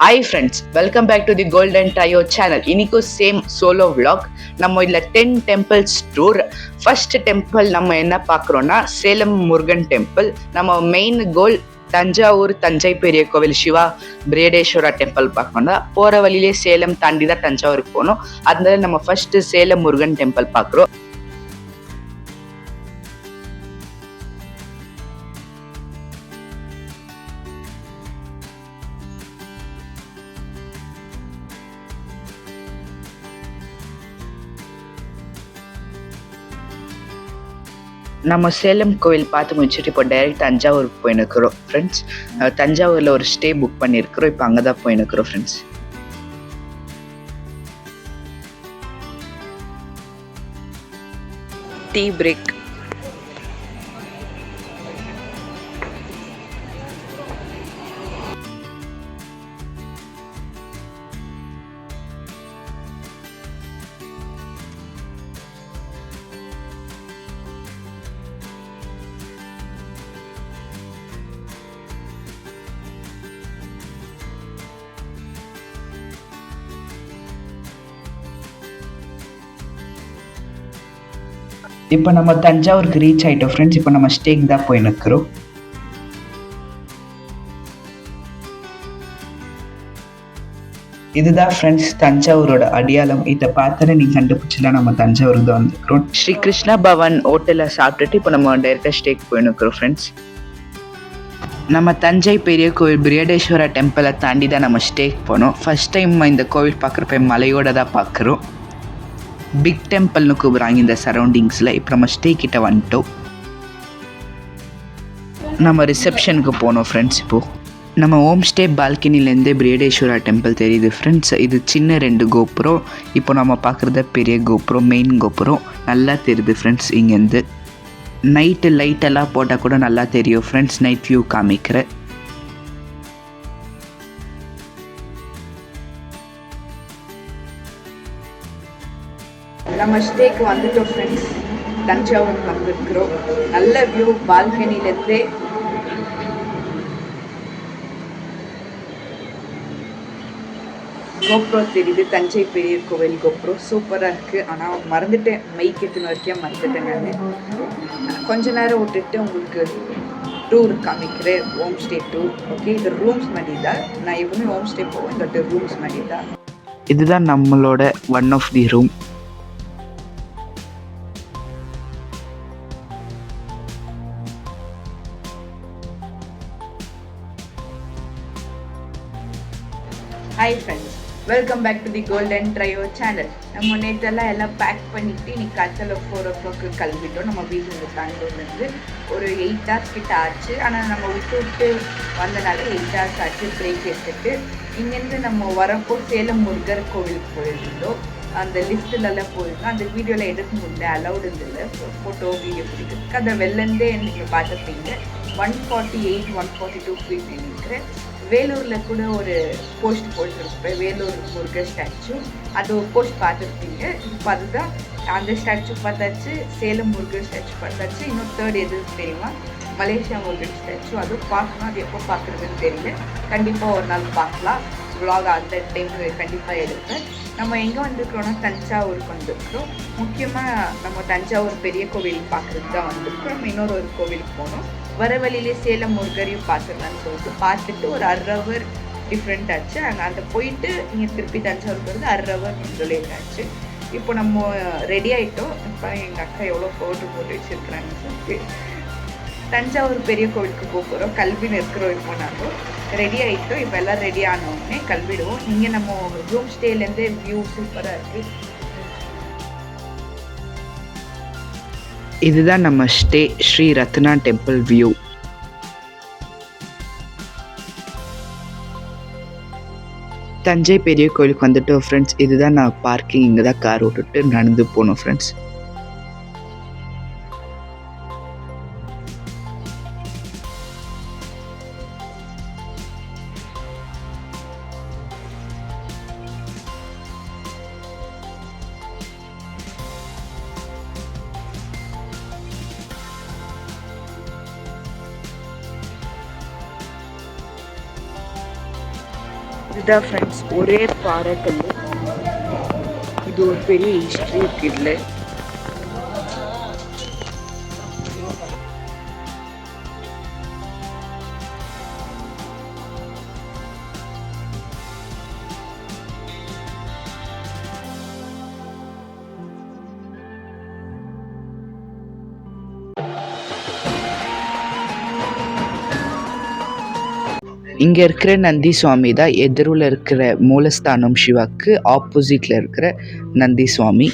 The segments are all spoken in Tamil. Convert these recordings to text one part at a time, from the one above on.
Hi friends, welcome back to the Golden Trio channel. இன்னைக்கு சேம் சோலோ vlog. நம்ம இதில் 10 temples டூர். ஃபர்ஸ்ட் டெம்பிள் நம்ம என்ன பார்க்குறோன்னா சேலம் முருகன் டெம்பிள். நம்ம மெயின் கோல் தஞ்சாவூர் தஞ்சை பெரிய கோவில் சிவா பிரியடேஸ்வரா டெம்பிள் பார்க்கணும் தான். போகிற வழியிலே சேலம் தாண்டி தான் தஞ்சாவூருக்கு போகணும். அதனால நம்ம ஃபர்ஸ்ட் சேலம் முருகன் டெம்பிள் பார்க்குறோம். நம்ம சேலம் கோவில் பார்த்து முடிச்சுட்டு இப்போ டைரெக்ட் தஞ்சாவூருக்கு போயின்னுக்கிறோம் ஃப்ரெண்ட்ஸ். தஞ்சாவூரில் ஒரு ஸ்டே புக் பண்ணியிருக்கிறோம். இப்போ அங்கே தான் போயின்னுக்கிறோம் ஃப்ரெண்ட்ஸ். Tea break. இப்போ நம்ம தஞ்சாவூருக்கு ரீச் ஆகிட்டோம் ஃப்ரெண்ட்ஸ். இப்போ நம்ம ஸ்டேக்கு தான் போய் நிற்கிறோம். இதுதான் ஃப்ரெண்ட்ஸ் தஞ்சாவூரோட அடையாளம். இதை பார்த்தாலே நீங்கள் கண்டுபிடிச்சலாம் நம்ம தஞ்சாவூருக்கு தான் வந்துருக்கிறோம். ஸ்ரீ கிருஷ்ணா பவன் ஹோட்டலில் சாப்பிட்டுட்டு இப்போ நம்ம டைரெக்டாக ஸ்டேக்கு போய் நிற்கிறோம் ஃப்ரெண்ட்ஸ். நம்ம தஞ்சை பெரிய கோவில் பிரியடேஸ்வரா டெம்பிளை தாண்டி தான் நம்ம ஸ்டேக்கு போனோம். ஃபர்ஸ்ட் டைம் இந்த கோவில் பார்க்குறப்ப மலையோட தான் பார்க்குறோம். பிக் டெம்பிள்னு கூப்பிட்றாங்க இந்த சரௌண்டிங்ஸில். இப்போ நம்ம ஸ்டே கிட்ட வந்துட்டோம். நம்ம ரிசப்ஷனுக்கு போனோம் ஃப்ரெண்ட்ஸ். இப்போது நம்ம ஹோம் ஸ்டே பால்கனிலேருந்தே பிரியடேஸ்வரா டெம்பிள் தெரியுது ஃப்ரெண்ட்ஸ். இது சின்ன 2 கோபுரம். இப்போ நம்ம பார்க்குறத பெரிய கோபுரம், மெயின் கோபுரம் நல்லா தெரியுது ஃப்ரெண்ட்ஸ். இங்கேருந்து நைட்டு லைட்டெல்லாம் போட்டால் கூட நல்லா தெரியும் ஃப்ரெண்ட்ஸ். நைட் வியூ காமிக்கிறேன். நம்ம ஸ்டேக்கு வந்துட்டோம் ஃப்ரெண்ட்ஸ். தஞ்சாவூர் வந்துருக்கிறோம். நல்ல வியூ பால்கனிலேருந்தே. கோபுரம் தெரியுது, தஞ்சை பெரிய கோவில் கோபுரம் சூப்பராக இருக்குது. ஆனால் மறந்துட்டேன், மைக் எத்தனை வரைக்கும் மறந்துட்டேன் நான். கொஞ்ச நேரம் விட்டுட்டு உங்களுக்கு டூர் காமிக்கிறேன், ஹோம் ஸ்டே டூர். ஓகே, இது ரூம்ஸ் மாதிரி தான். நான் எப்பவுமே ஹோம் ஸ்டே போவேன், பட் ரூம்ஸ் மாதிரி தான். இதுதான் நம்மளோட one of the room. Hi friends, welcome back to the golden trio channel. நம்ம நேற்றெல்லாம் எல்லாம் பேக் பண்ணிவிட்டு இன்னைக்கு காய்ச்சல் 4 o'clock கிளம்பிட்டோம். நம்ம வீட்டில் தாண்டூர்லேருந்து ஒரு 8 hours கிட்ட ஆச்சு. ஆனால் நம்ம விட்டு வந்தனால 8 hours ஆச்சு பிரேக் எடுத்துட்டு. இங்கேருந்து நம்ம வரப்போ சேலம் முருகர் கோவிலுக்கு போயிருந்தோம். அந்த லிஸ்ட்டுலலாம் போயிருந்தோம். அந்த வீடியோவில் எடுக்க முடியல, அலௌடு இல்லை ஃபோட்டோ வீடியோ பிடிக்கிறதுக்கு. அதை வெளிலேருந்தே நீங்கள் பார்த்துருப்பீங்க. 148 142 ஃபீட் நினைக்கிறேன். வேலூரில் கூட ஒரு போஸ்ட் போட்டிருப்பேன், வேலூர் முருகர் ஸ்டாச்சு. அது ஒரு போஸ்ட் பார்த்துருப்பீங்க. இப்போ அதுதான் அந்த ஸ்டாச்சு பார்த்தாச்சு, சேலம் முருகர் ஸ்டாச்சு பார்த்தாச்சு. இன்னும் 3rd எது தெரியுமா, மலேசியா முருகன் ஸ்டாச்சு. அதுவும் பார்க்கணும். அது எப்போ பார்க்குறதுன்னு தெரியல. கண்டிப்பாக ஒரு நாள் பார்க்கலாம். விலாக் அந்த டைம் கண்டிப்பாக எடுப்பேன். நம்ம எங்கே வந்திருக்கிறோன்னா தஞ்சாவூருக்கு வந்திருக்கிறோம். முக்கியமாக நம்ம தஞ்சாவூர் பெரிய கோவில் பார்க்குறதுக்கு தான் வந்திருக்கிறோம். நம்ம இன்னொரு கோவிலுக்கு போனோம். வர வழியிலே சேலம் முருகரையும் பார்த்துடலான்னு சொல்லிட்டு பார்த்துட்டு ஒரு 1/2 hour டிஃப்ரெண்ட் ஆச்சு. அங்கே அந்த போயிட்டு இங்கே திருப்பி தஞ்சாவூருக்கு வந்து 1/2 hour லேட் ஆச்சு. இப்போ நம்ம ரெடி ஆகிட்டோம். இப்போ எங்கள் அக்கா எவ்வளோ போட்டு வச்சுருக்குறாங்கன்னு சொல்லிட்டு தஞ்சாவூர் பெரிய கோவிலுக்கு போகிறோம். கல்வின்னு இருக்கிறோம். இப்போ நாங்கள் ரெடி ஆகிட்டோம். இப்போ எல்லாம் ரெடி ஆனோடனே கிளம்பிடுவோம். இங்கே நம்ம ரூம் ஸ்டேலேருந்தே வியூ சூப்பராக இருக்குது. இதுதான் நம்ம stay, Sri Ratna temple view. Thanjai பெரிய கோயிலுக்கு வந்துட்டோம் ஃப்ரெண்ட்ஸ். இதுதான் நான் பார்க்கிங். இங்கே தான் கார் விட்டுட்டு நடந்து போனோம் ஃப்ரெண்ட்ஸ். இதுதான் ஃப்ரெண்ட்ஸ் ஒரே பாறைக்கல். இது ஒரு பெரிய ஹிஸ்ட்ரி இருக்கு இதில். இங்கே இருக்கிற நந்தி சுவாமி தான் எதிரில் இருக்கிற மூலஸ்தானம் சிவாக்கு ஆப்போசிட்டில் இருக்கிற நந்தி சுவாமி.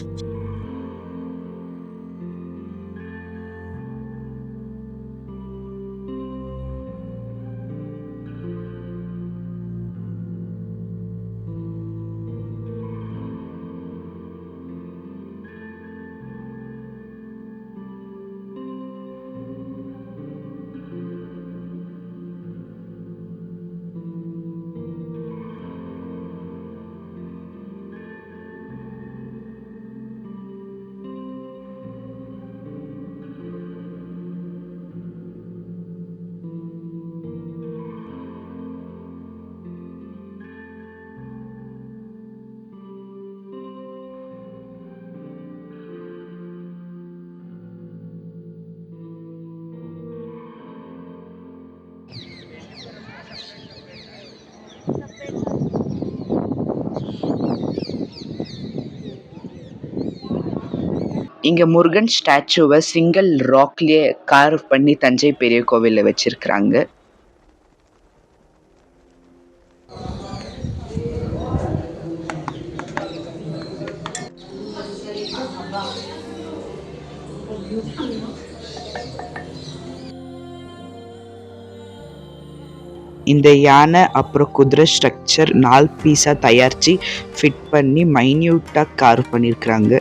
இங்கே முருகன் ஸ்டாச்சுவை சிங்கிள் ராக்லேயே கார்வ் பண்ணி தஞ்சை பெரிய கோவிலில் வச்சிருக்கிறாங்க. இந்த யானை அப்புறம் குதிரை ஸ்ட்ரக்சர் 4 பீஸாக தயாரித்து ஃபிட் பண்ணி மைன்யூட்டாக கார்வ் பண்ணியிருக்கிறாங்க.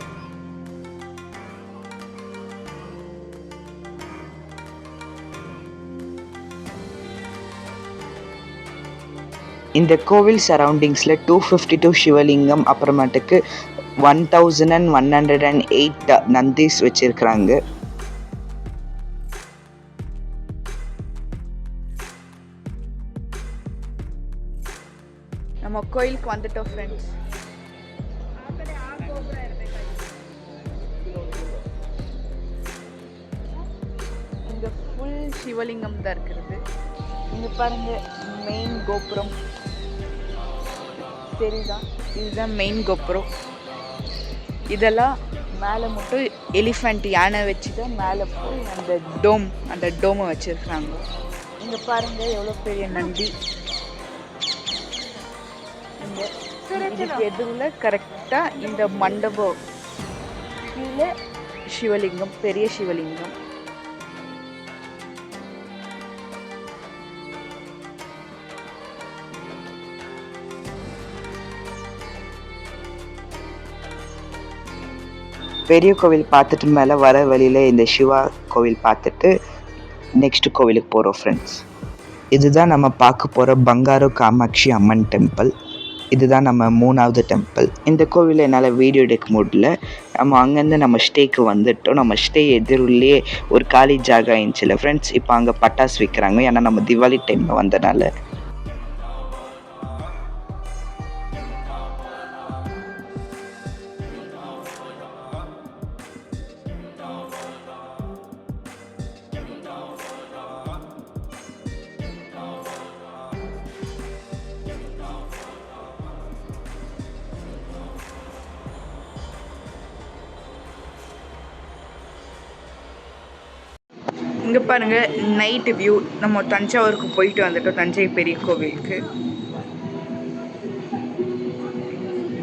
இந்த கோவில் சரௌண்டிங்ஸில் 252 சிவலிங்கம் அப்புறமேட்டுக்கு 1108 நந்திஸ் வச்சிருக்கிறாங்க. நம்ம கோயிலுக்கு வந்துட்டோம் ஃப்ரெண்ட்ஸ். இங்கே ஃபுல் சிவலிங்கம் தான் இருக்கிறது. இங்கே பாருங்க மெயின் கோபுரம் தெரியுதா? இதுதான் மெயின் கோபுரம். இதெல்லாம் மேலே மட்டும் எலிஃபண்ட் யானை வச்சு தான் மேலே போய் அந்த டோமை வச்சுருக்குறாங்க. இங்கே பாருங்கள் எவ்வளோ பெரிய நந்தி. இதுக்கு எதிரில் கரெக்டாக இந்த மண்டபம் கீழே சிவலிங்கம், பெரிய சிவலிங்கம். பெரிய கோவில் பார்த்துட்டு மேலே வர வழியில் இந்த சிவா கோவில் பார்த்துட்டு நெக்ஸ்ட் கோவிலுக்கு போகிறோம் ஃப்ரெண்ட்ஸ். இதுதான் நம்ம பார்க்க போகிற பங்காரு காமாட்சி அம்மன் டெம்பிள். இதுதான் நம்ம 3வது டெம்பிள். இந்த கோவிலில் என்னால் வீடியோ எடுக்க முடியல. நம்ம அங்கேருந்து நம்ம ஸ்டேக்கு வந்துட்டோம். நம்ம ஸ்டே எதிரிலேயே ஒரு காலி ஜாகா இருந்துச்சுல ஃப்ரெண்ட்ஸ். இப்போ அங்கே பட்டாசு விற்கிறாங்க, ஏன்னா நம்ம திவாலி டைமில் வந்தனால. இங்கே பாருங்கள் நைட்டு வியூ. நம்ம தஞ்சாவூருக்கு போயிட்டு வந்துட்டோம், தஞ்சை பெரிய கோவிலுக்கு.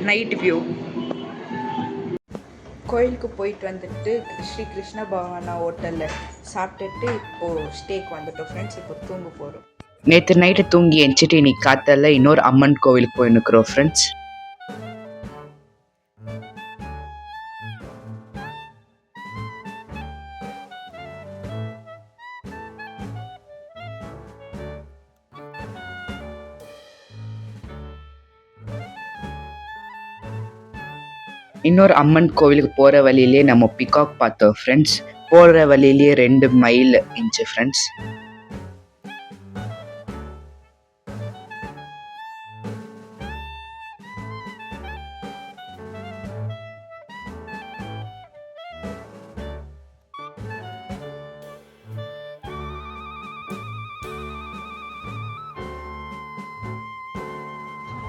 Night view. கோயிலுக்கு போயிட்டு வந்துட்டு ஸ்ரீ கிருஷ்ண பவானா ஹோட்டலில் சாப்பிட்டுட்டு இப்போது ஸ்டேக்கு வந்துட்டோம் ஃப்ரெண்ட்ஸ். இப்போ தூங்க போகிறோம். நேற்று நைட்டு தூங்கி எஞ்சிட்டு இன்னைக்கு காத்தால இன்னொரு அம்மன் கோவிலுக்கு போயின்னுக்குறோம் ஃப்ரெண்ட்ஸ். இன்னொரு அம்மன் கோவிலுக்கு போகிற வழியிலே நம்ம பிகாக் பார்த்தோம் ஃப்ரெண்ட்ஸ். போகிற வழியிலேயே 2 மைல் இருந்துச்சு ஃப்ரெண்ட்ஸ்.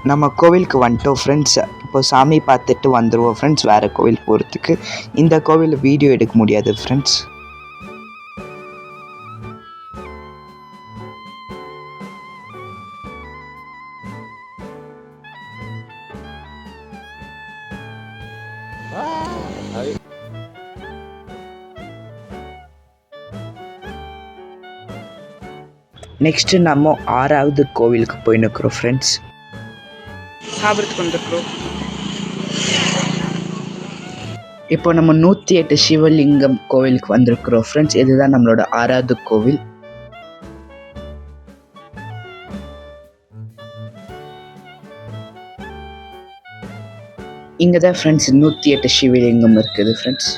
நம்ம கோவிலுக்கு வந்துட்டோம் ஃப்ரெண்ட்ஸ். இப்போ சாமி பார்த்துட்டு வந்துடுவோம் ஃப்ரெண்ட்ஸ் வேறு கோவில் போகிறதுக்கு. இந்த கோவிலில் வீடியோ எடுக்க முடியாது ஃப்ரெண்ட்ஸ். நெக்ஸ்ட்டு நம்ம 6வது கோவிலுக்கு போயின்னுக்குறோம் ஃப்ரெண்ட்ஸ். சாப்பிட்றதுக்கு வந்துருக்குறோம். இப்போ நம்ம 108 சிவலிங்கம் கோவிலுக்கு வந்திருக்கிறோம் ஃப்ரெண்ட்ஸ். இதுதான் நம்மளோட 6வது கோவில். இங்கே தான் ஃப்ரெண்ட்ஸ் 108 சிவலிங்கம் இருக்குது ஃப்ரெண்ட்ஸ்.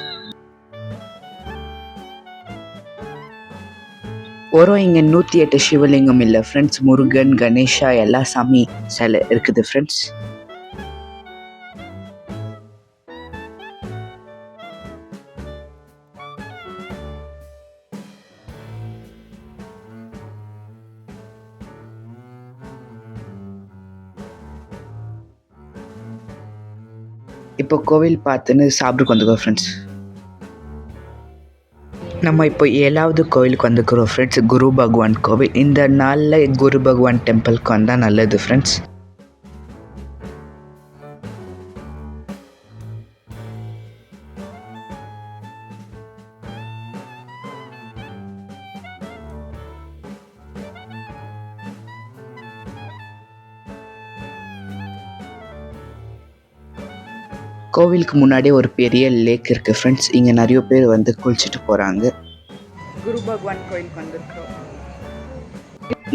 இங்கே 108 சிவலிங்கம் இல்லை ஃப்ரெண்ட்ஸ், முருகன், கணேஷா எல்லா சாமி சிலை இருக்குது ஃப்ரெண்ட்ஸ். இப்போ கோவில் பார்த்துன்னு சாப்பிட்டு வந்துக்கோ ஃப்ரெண்ட்ஸ். நம்ம இப்போ 7வது கோவிலுக்கு வந்துக்கிறோம் ஃப்ரெண்ட்ஸ், குரு பகவான் கோவில். இந்த நாளில் குரு பகவான் டெம்பிளுக்கு வந்தால் நல்லது ஃப்ரெண்ட்ஸ். கோவிலுக்கு முன்னாடி ஒரு பெரிய லேக் இருக்குது ஃப்ரெண்ட்ஸ். இங்கே நிறைய பேர் வந்து குளிச்சுட்டு போகிறாங்க. குரு பகவான் கோயிலுக்கு வந்திருக்கிறோம்.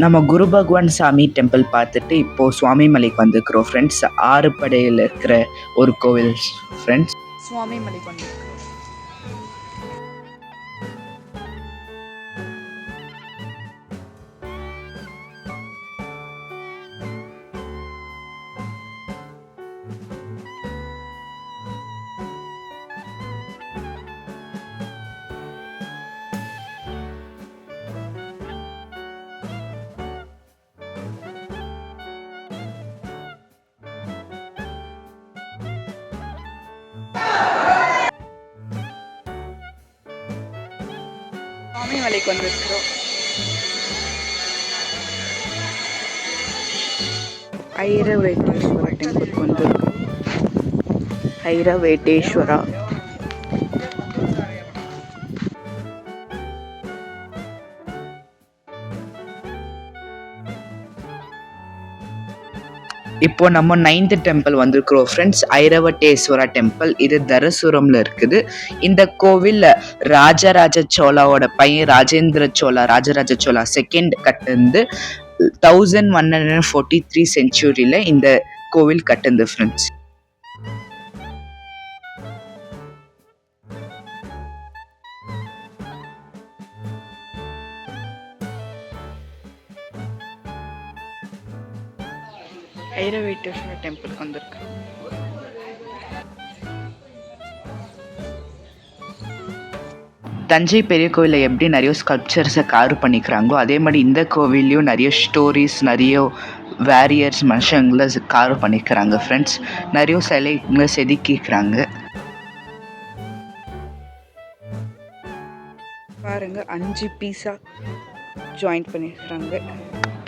நம்ம குரு பகவான் சாமி டெம்பிள் பார்த்துட்டு இப்போது சுவாமி மலைக்கு வந்துருக்கிறோம் ஃப்ரெண்ட்ஸ். ஆறுபடையில் இருக்கிற ஒரு கோவில் ஃப்ரெண்ட்ஸ். சுவாமி மலைக்கு வந்திருக்கிறோம். சுவாமி மலைக்கு வந்திருக்கிறோம். ஐரவேட்டேஸ்வரா டெம்பிளுக்கு வந்திருக்கிறோம். ஐரவேட்டேஸ்வரா. இப்போ நம்ம 9th டெம்பிள் வந்திருக்கிறோம் ஃப்ரெண்ட்ஸ், ஐரவட்டேஸ்வரா டெம்பிள். இது தரசுரம்ல இருக்குது. இந்த கோவில் ராஜராஜ சோழாவோட பையன் ராஜராஜ சோழா செகண்ட் கட்டுந்து 1143 செஞ்சுரியில் இந்த கோவில் கட்டுந்து ஃப்ரெண்ட்ஸ். ஐரவேட்டேஸ்வரா டெம்பிளுக்கு வந்திருக்கோம். தஞ்சை பெரிய கோவிலில் எப்படி நிறைய ஸ்கல்ப்சர்ஸை கார்வ் பண்ணிக்கிறாங்களோ அதே மாதிரி இந்த கோவில்லையும் நிறைய ஸ்டோரிஸ், நிறைய வேரியர்ஸ் மனுஷங்களை கார்வ் பண்ணிக்கிறாங்க ஃப்ரெண்ட்ஸ். நிறைய சிலைங்களை செதுக்கிக்கிறாங்க பாருங்க. 5 பீஸா ஜாயின் பண்ணிக்கிறாங்க.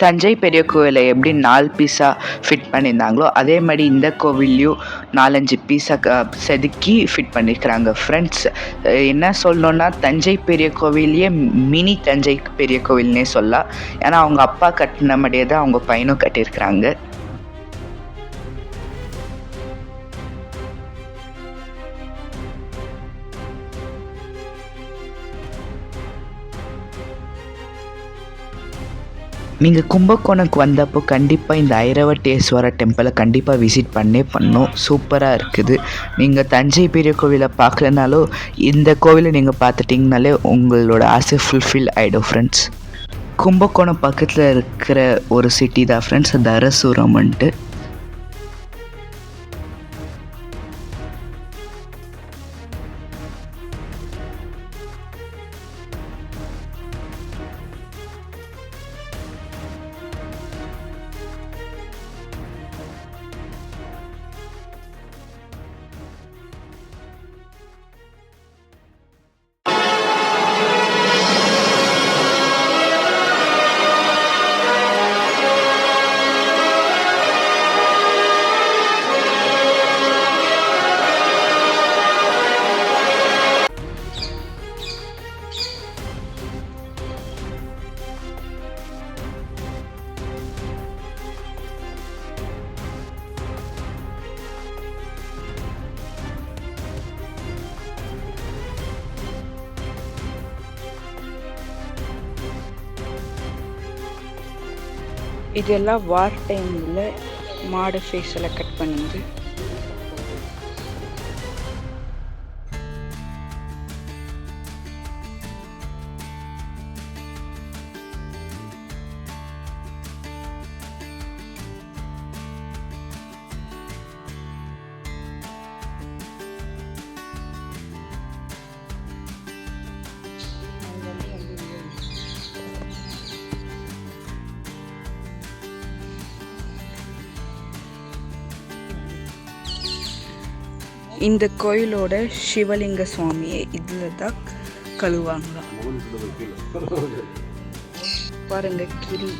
தஞ்சை பெரிய கோவிலை எப்படி 4 பீஸாக ஃபிட் பண்ணியிருந்தாங்களோ அதே மாதிரி இந்த கோவில்லையும் 4-5 பீஸாக செதுக்கி ஃபிட் பண்ணிக்கிறாங்க ஃப்ரெண்ட்ஸ். என்ன சொல்லணுன்னா தஞ்சை பெரிய கோவிலையே மினி தஞ்சை பெரிய கோவில்னே சொல்லலாம். ஏன்னா அவங்க அப்பா கட்டின மாதிரியே தான் அவங்க பையனும் கட்டியிருக்கிறாங்க. நீங்கள் கும்பகோணக்கு வந்தப்போ கண்டிப்பாக இந்த ஐரவட்டேஸ்வரா டெம்பிளை கண்டிப்பாக விசிட் பண்ணணும். சூப்பராக இருக்குது. நீங்கள் தஞ்சை பெரிய கோவிலை பார்க்கலனாலும் இந்த கோவிலை நீங்கள் பார்த்துட்டிங்கனாலே உங்களோட ஆசை ஃபுல்ஃபில் ஆகிடும் ஃப்ரெண்ட்ஸ். கும்பகோணம் பக்கத்தில் இருக்கிற ஒரு சிட்டி தான் ஃப்ரெண்ட்ஸ் தரசுரம்ன்ட்டு. இதெல்லாம் வார் டைமில் மாடு ஃபேஸில் கட் பண்ணுது. இந்த கோயிலோட சிவலிங்க சுவாமியை இதில் தான் கழுவாங்களாம். பாருங்க கிரி.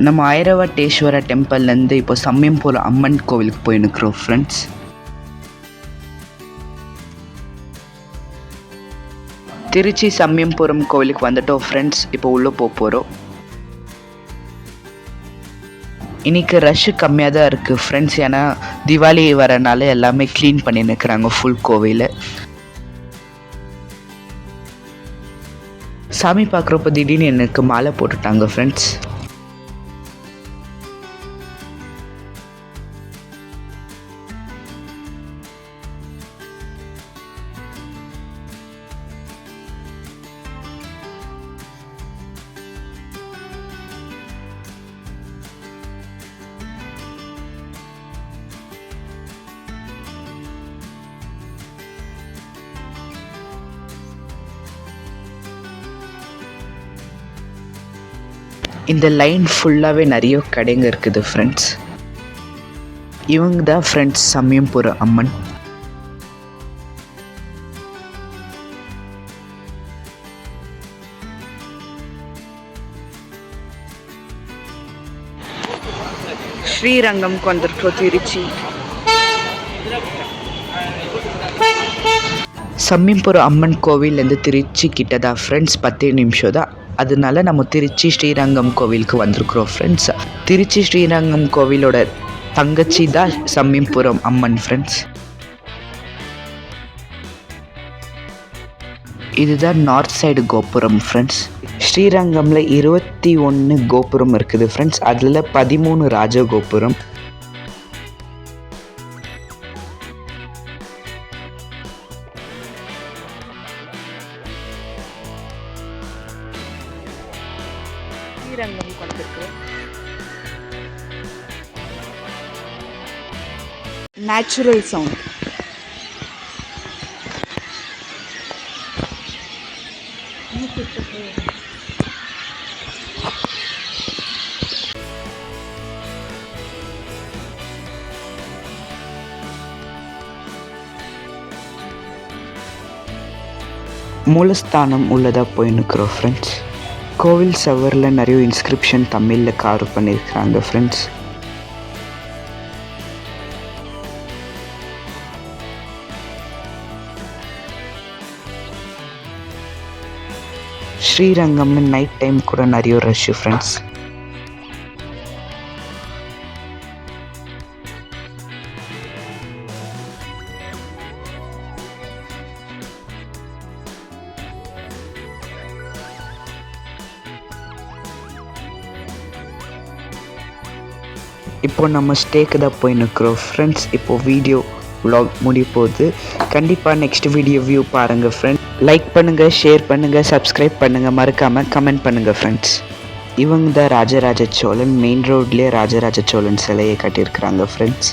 நம்ம ஐரவட்டேஸ்வர டெம்பிள்லேருந்து இப்போ சமயம்புரம் அம்மன் கோவிலுக்கு போயின்னுக்குறோம் ஃப்ரெண்ட்ஸ். திருச்சி சமயம்புரம் கோவிலுக்கு வந்துட்டோம் ஃப்ரெண்ட்ஸ். இப்போ உள்ளே போகிறோம். இன்றைக்கி ரஷ்ஷு கம்மியாக தான் இருக்குது ஃப்ரெண்ட்ஸ். ஏன்னா திவாலி வரனால எல்லாமே க்ளீன் பண்ணி நிற்கிறாங்க ஃபுல் கோவிலை. சாமி பார்க்குறப்ப திடீர்னு எனக்கு மாலை போட்டுட்டாங்க ஃப்ரெண்ட்ஸ். இந்த லைன் ஃபுல்லாகவே நிறைய கடைங்க இருக்குது ஃப்ரெண்ட்ஸ். இவங்க தான் ஃப்ரெண்ட்ஸ் சமயம்புரம் அம்மன். ஸ்ரீரங்கம்க்கு வந்திருக்கோம் திருச்சி. சமயம்புரம் அம்மன் கோவிலேருந்து திருச்சி கிட்ட தான் ஃப்ரெண்ட்ஸ் 10 நிமிஷம் தான். அதனால நம்ம திருச்சி ஸ்ரீரங்கம் கோவிலுக்கு வந்திருக்கிறோம் ஃப்ரெண்ட்ஸ். திருச்சி ஸ்ரீரங்கம் கோவிலோட தங்கச்சி தான் சமயம்புரம் அம்மன் ஃப்ரெண்ட்ஸ். இதுதான் நார்த் சைடு கோபுரம் ஃப்ரெண்ட்ஸ். ஸ்ரீரங்கமில் 21 கோபுரம் இருக்குது ஃப்ரெண்ட்ஸ். அதில் 13 ராஜ கோபுரம். ஸ்ரீரங்கம் வந்திருக்கு. Natural sound. மூலஸ்தானம் உள்ளதாக போயின்னுக்குறோம் ஃப்ரெண்ட்ஸ். கோவில் சவரில் நிறைய இன்ஸ்கிரிப்ஷன் தமிழில் கார்வ் பண்ணியிருக்கிறாங்க ஃப்ரெண்ட்ஸ். ஸ்ரீரங்கம்னு நைட் டைம் கூட நிறைய ரஷ்ஷு ஃப்ரெண்ட்ஸ். இப்போ நம்ம ஸ்டேக்கு தான் போய் நிற்கிறோம் ஃப்ரெண்ட்ஸ். இப்போது வீடியோ vlog முடிய போகுது. கண்டிப்பாக நெக்ஸ்ட் வீடியோ வியூ பாருங்கள் ஃப்ரெண்ட்ஸ். லைக் பண்ணுங்கள், ஷேர் பண்ணுங்கள், சப்ஸ்கிரைப் பண்ணுங்கள், மறக்காமல் கமெண்ட் பண்ணுங்கள் ஃப்ரெண்ட்ஸ். இவங்க தான் ராஜராஜ சோழன். மெயின் ரோட்லேயே ராஜராஜ சோழன் சிலையை கட்டியிருக்கிறாங்க ஃப்ரெண்ட்ஸ்.